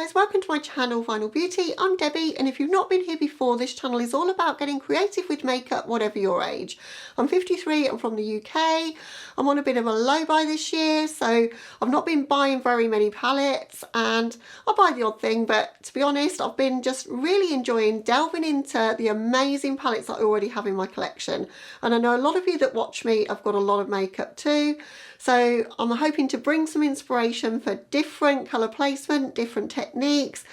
guys, welcome to my channel Vinyl Beauty. I'm Debbie, and if you've not been here before, this channel is all about getting creative with makeup whatever your age. I'm 53, I'm from the UK, I'm on a bit of a low buy this year, so I've not been buying very many palettes, and I buy the odd thing, but to be honest I've been just really enjoying delving into the amazing palettes that I already have in my collection. And I know a lot of you that watch me have got a lot of makeup too, so I'm hoping to bring some inspiration for different colour placement, different techniques,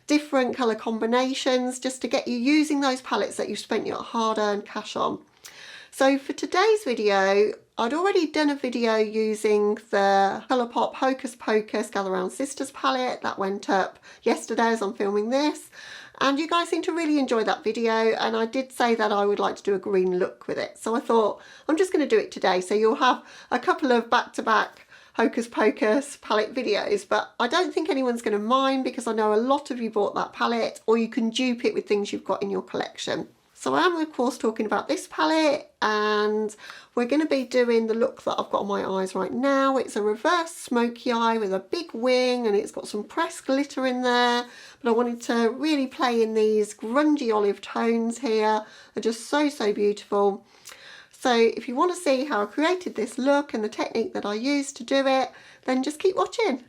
different colour combinations, just to get you using those palettes that you've spent your hard-earned cash on. So for today's video, I'd already done a video using the ColourPop Hocus Pocus Gather Round Sisters palette that went up yesterday as I'm filming this. And you guys seem to really enjoy that video, and I did say that I would like to do a green look with it. So I thought I'm just going to do it today. So you'll have a couple of back-to-back Hocus Pocus palette videos, but I don't think anyone's going to mind because I know a lot of you bought that palette, or you can dupe it with things you've got in your collection. So I am of course talking about this palette, and we're going to be doing the look that I've got on my eyes right now. It's a reverse smoky eye with a big wing, and it's got some pressed glitter in there, but I wanted to really play in these grungy olive tones here. They're just so beautiful. So if you want to see how I created this look and the technique that I used to do it, then just keep watching.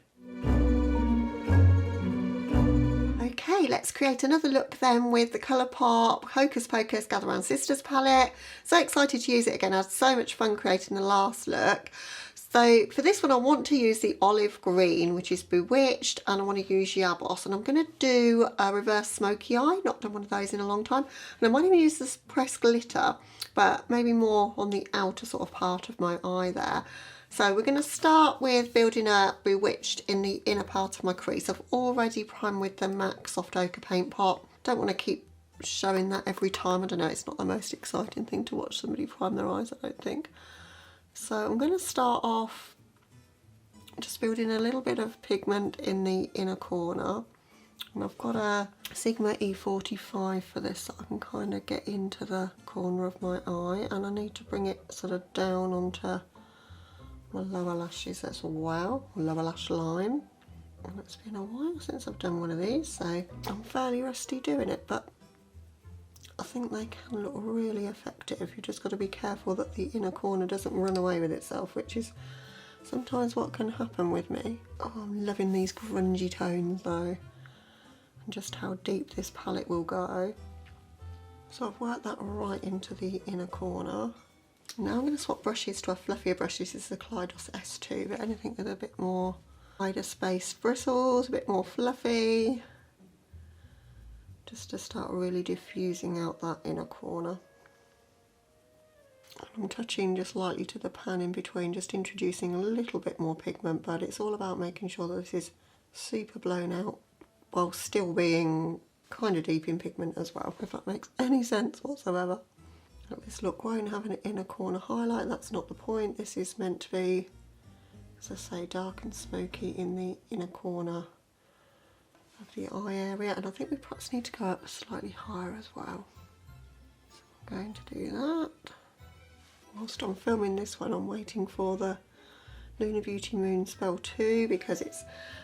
Okay, let's create another look then with the ColourPop Hocus Pocus Gather Round Sisters palette. So excited to use it again. I had so much fun creating the last look. So for this one I want to use the olive green, which is Bewitched, and I want to use Yabos, and I'm going to do a reverse smoky eye. Not done one of those in a long time. And I might even use this pressed glitter, but maybe more on the outer sort of part of my eye there. So we're going to start with building up Bewitched in the inner part of my crease. I've already primed with the MAC Soft Ochre paint pot. Don't want to keep showing that every time. I don't know, it's not the most exciting thing to watch somebody prime their eyes, I don't think. So I'm going to start off just building a little bit of pigment in the inner corner. And I've got a Sigma E45 for this, so I can kind of get into the corner of my eye. And I need to bring it sort of down onto my lower lashes as well, lower lash line. And it's been a while since I've done one of these, so I'm fairly rusty doing it, but I think they can look really effective. You've just got to be careful that the inner corner doesn't run away with itself, which is sometimes what can happen with me. Oh, I'm loving these grungy tones though, and just how deep this palette will go. So I've worked that right into the inner corner. Now I'm going to swap brushes to a fluffier brush. This is the Kaleidos S2, but anything with a bit more wider spaced bristles, a bit more fluffy, just to start really diffusing out that inner corner. I'm touching just lightly to the pan in between, just introducing a little bit more pigment, but it's all about making sure that this is super blown out while still being kind of deep in pigment as well, if that makes any sense whatsoever. This look won't have an inner corner highlight, that's not the point. This is meant to be, as I say, dark and smoky in the inner corner of the eye area, and I think we perhaps need to go up slightly higher as well. So I'm going to do that. Whilst I'm filming this one, I'm waiting for the Lunar Beauty Moon Spell 2 because it's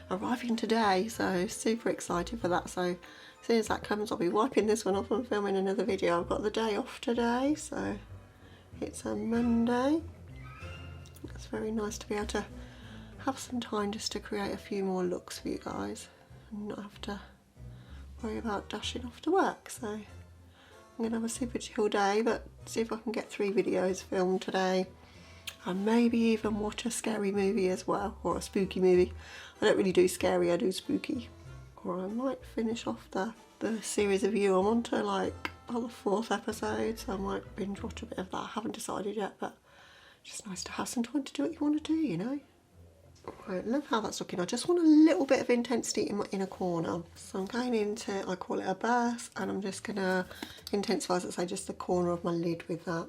arriving today, so super excited for that. So as soon as that comes, I'll be wiping this one off and filming another video. I've got the day off today, so it's a Monday. It's very nice to be able to have some time just to create a few more looks for you guys and not have to worry about dashing off to work. So I'm going to have a super chill day, but see if I can get 3 videos filmed today, and maybe even watch a scary movie as well, or a spooky movie. I don't really do scary, I do spooky. Or I might finish off the series of You. I'm on to like the 4th episode, so I might binge watch a bit of that. I haven't decided yet, but just nice to have some time to do what you want to do, you know. Right, love how that's looking. I just want a little bit of intensity in my inner corner. So I'm going into, I call it a burst, and I'm just going to intensify, as I say, just the corner of my lid with that.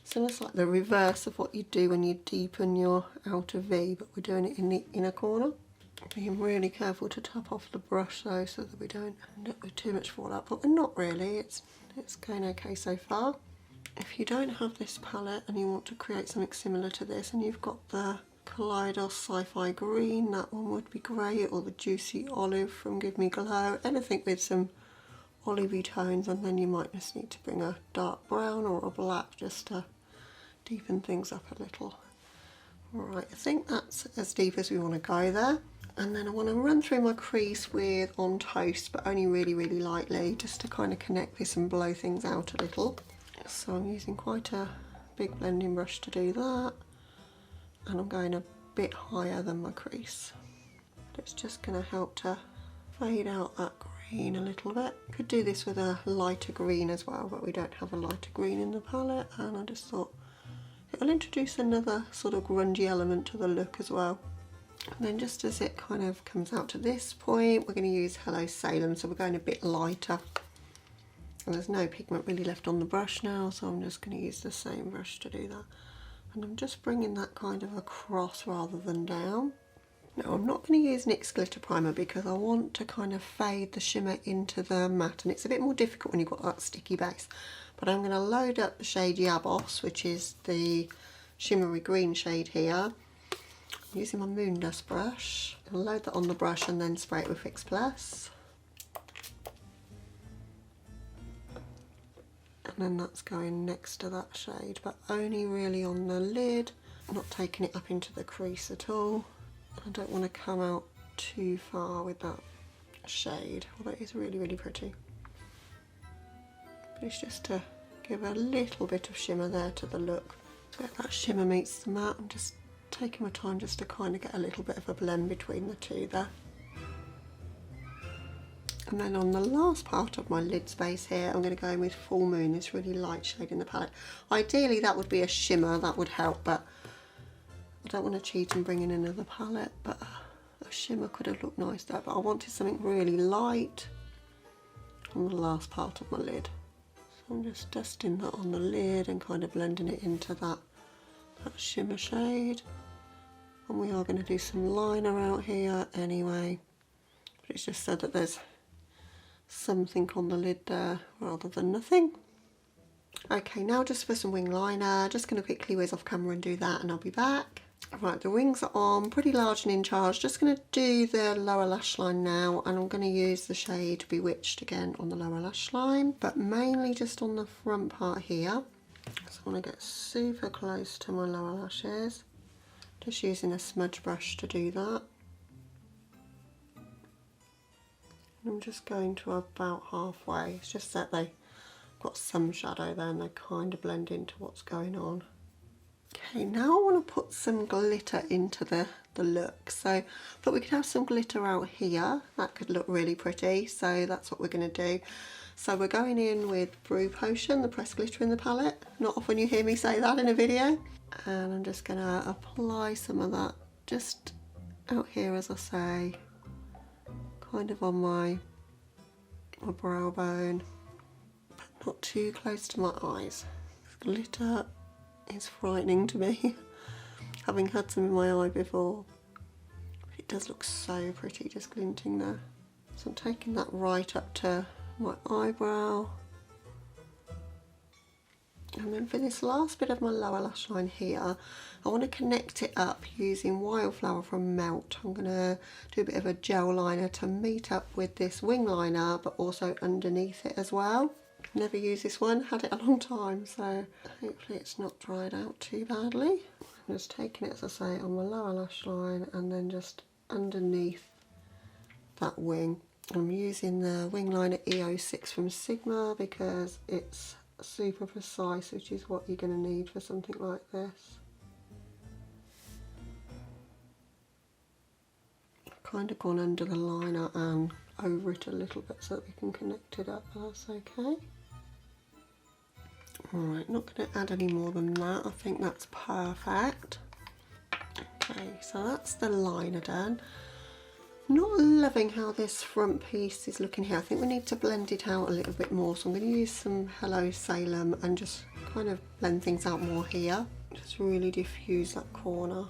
So it's like the reverse of what you do when you deepen your outer V, but we're doing it in the inner corner. Being really careful to tap off the brush though, so that we don't end up with too much fallout, but we're not really, it's going okay so far. If you don't have this palette and you want to create something similar to this, and you've got the Kaleidos Sci-Fi Green, that one would be great, or the Juicy Olive from Give Me Glow, anything with some olivey tones, and then you might just need to bring a dark brown or a black just to deepen things up a little. Alright, I think that's as deep as we want to go there. And then I want to run through my crease with On Toast, but only really, really lightly, just to kind of connect this and blow things out a little. So I'm using quite a big blending brush to do that. And I'm going a bit higher than my crease. It's just going to help to fade out that green a little bit. Could do this with a lighter green as well, but we don't have a lighter green in the palette, and I just thought it'll introduce another sort of grungy element to the look as well. And then just as it kind of comes out to this point, we're going to use Hello Salem, so we're going a bit lighter. And there's no pigment really left on the brush now, so I'm just going to use the same brush to do that. And I'm just bringing that kind of across rather than down. Now I'm not going to use NYX Glitter Primer because I want to kind of fade the shimmer into the matte, and it's a bit more difficult when you've got that sticky base. But I'm going to load up the shade Yabos, which is the shimmery green shade here. I'm using my Moon Dust brush. I'll load that on the brush and then spray it with Fix Plus. And then that's going next to that shade, but only really on the lid, not taking it up into the crease at all. I don't want to come out too far with that shade, although it is really, really pretty. But it's just to give a little bit of shimmer there to the look. So if that shimmer meets the matte, I'm just taking my time just to kind of get a little bit of a blend between the two there. And then on the last part of my lid space here, I'm going to go in with Full Moon, this really light shade in the palette. Ideally that would be a shimmer, that would help, but I don't want to cheat and bring in another palette, but a shimmer could have looked nice there. But I wanted something really light on the last part of my lid. So I'm just dusting that on the lid and kind of blending it into that shimmer shade. And we are going to do some liner out here anyway, but it's just so that there's something on the lid there rather than nothing. Okay, now just for some wing liner, just going to quickly whiz off camera and do that, and I'll be back. Right, the wings are on, pretty large and in charge. Just going to do the lower lash line now, and I'm going to use the shade Bewitched again on the lower lash line, but mainly just on the front part here. So I want to get super close to my lower lashes, just using a smudge brush to do that. And I'm just going to about halfway. It's just that they've got some shadow there and they kind of blend into what's going on. Okay, now I want to put some glitter into the look. So, but we could have some glitter out here. That could look really pretty. So that's what we're going to do. So we're going in with Brew Potion, the pressed glitter in the palette. Not often you hear me say that in a video. And I'm just going to apply some of that just out here, as I say, kind of on my brow bone, but not too close to my eyes. Glitter is frightening to me, having had some in my eye before. It does look so pretty just glinting there. So I'm taking that right up to my eyebrow. And then for this last bit of my lower lash line here, I want to connect it up using Wildflower from Melt. I'm going to do a bit of a gel liner to meet up with this wing liner, but also underneath it as well. Never used this one, had it a long time, so hopefully it's not dried out too badly. I'm just taking it, as I say, on my lower lash line and then just underneath that wing. I'm using the wing liner EO6 from Sigma because it's super precise, which is what you're going to need for something like this. I've kind of gone under the liner and over it a little bit so that we can connect it up. That's okay. Alright, not going to add any more than that. I think that's perfect. Okay, so that's the liner done. Not loving how this front piece is looking here. I think we need to blend it out a little bit more, so I'm going to use some Hello Salem and just kind of blend things out more here. Just really diffuse that corner,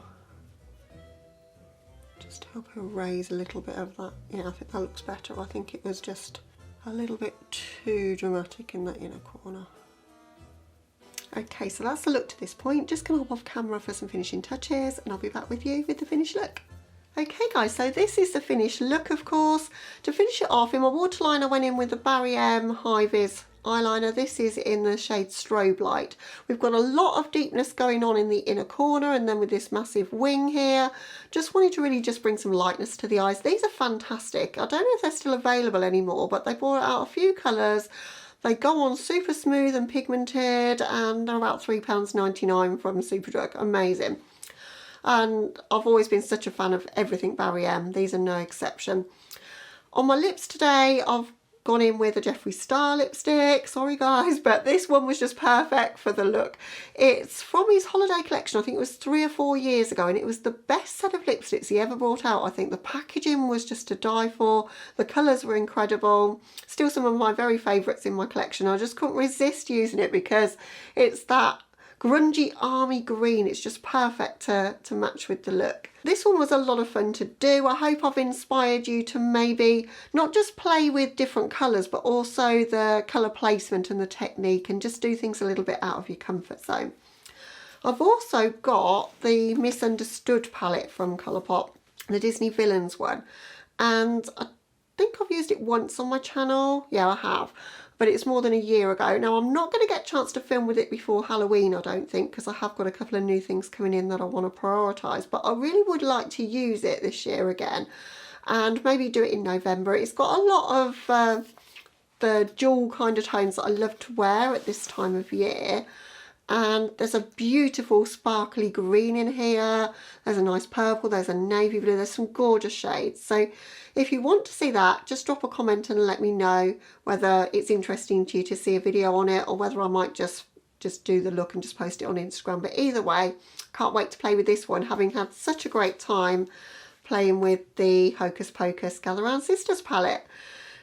just to help erase a little bit of that. Yeah, I think that looks better. I think it was just a little bit too dramatic in that inner corner. Okay, so that's the look to this point. Just going to hop off camera for some finishing touches and I'll be back with you with the finished look. Okay guys, so this is the finished look, of course. To finish it off, in my waterline I went in with the Barry M High Vis eyeliner. This is in the shade Strobe Light. We've got a lot of deepness going on in the inner corner, and then with this massive wing here, just wanted to really just bring some lightness to the eyes. These are fantastic. I don't know if they're still available anymore, but they brought out a few colours. They go on super smooth and pigmented, and they're about £3.99 from Superdrug. Amazing. And I've always been such a fan of everything Barry M. These are no exception. On my lips today, I've gone in with a Jeffree Star lipstick. Sorry guys, but this one was just perfect for the look. It's from his holiday collection. I think it was 3 or 4 years ago, and it was the best set of lipsticks he ever brought out. I think the packaging was just to die for. The colours were incredible. Still some of my very favourites in my collection. I just couldn't resist using it because it's that grungy army green. It's just perfect to match with the look. This one was a lot of fun to do. I hope I've inspired you to maybe not just play with different colours, but also the colour placement and the technique, and just do things a little bit out of your comfort zone. I've also got the Misunderstood palette from ColourPop, the Disney Villains one, and I think I've used it once on my channel. Yeah, I have. But it's more than a year ago. Now, I'm not going to get a chance to film with it before Halloween, I don't think, because I have got a couple of new things coming in that I want to prioritise. But I really would like to use it this year again, and maybe do it in November. It's got a lot of the dual kind of tones that I love to wear at this time of year. And there's a beautiful sparkly green in here. There's a nice purple, there's a navy blue, there's some gorgeous shades. So if you want to see that, just drop a comment and let me know whether it's interesting to you to see a video on it, or whether I might just do the look and just post it on Instagram. But either way, can't wait to play with this one, having had such a great time playing with the Hocus Pocus Gather Round Sisters palette.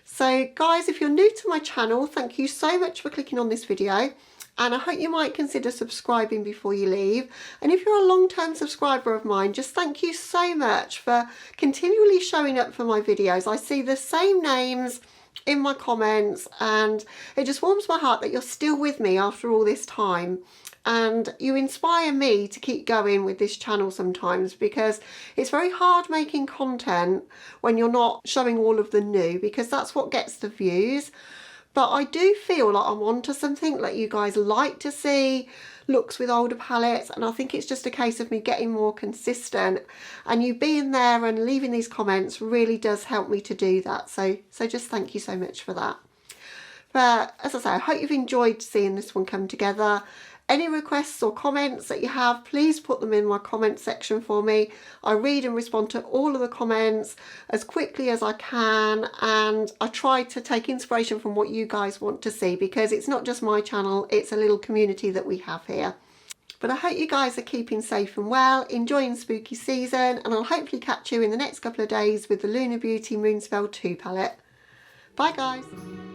So guys, if you're new to my channel, thank you so much for clicking on this video. And I hope you might consider subscribing before you leave. And if you're a long-term subscriber of mine, just thank you so much for continually showing up for my videos. I see the same names in my comments, and it just warms my heart that you're still with me after all this time. And you inspire me to keep going with this channel sometimes, because it's very hard making content when you're not showing all of the new, because that's what gets the views. But I do feel like I'm onto something, like you guys like to see looks with older palettes, and I think it's just a case of me getting more consistent, and you being there and leaving these comments really does help me to do that. So just thank you so much for that. But as I say, I hope you've enjoyed seeing this one come together. Any requests or comments that you have, please put them in my comment section for me. I read and respond to all of the comments as quickly as I can, and I try to take inspiration from what you guys want to see, because it's not just my channel, it's a little community that we have here. But I hope you guys are keeping safe and well, enjoying spooky season, and I'll hopefully catch you in the next couple of days with the Lunar Beauty Moonspell 2 palette. Bye guys!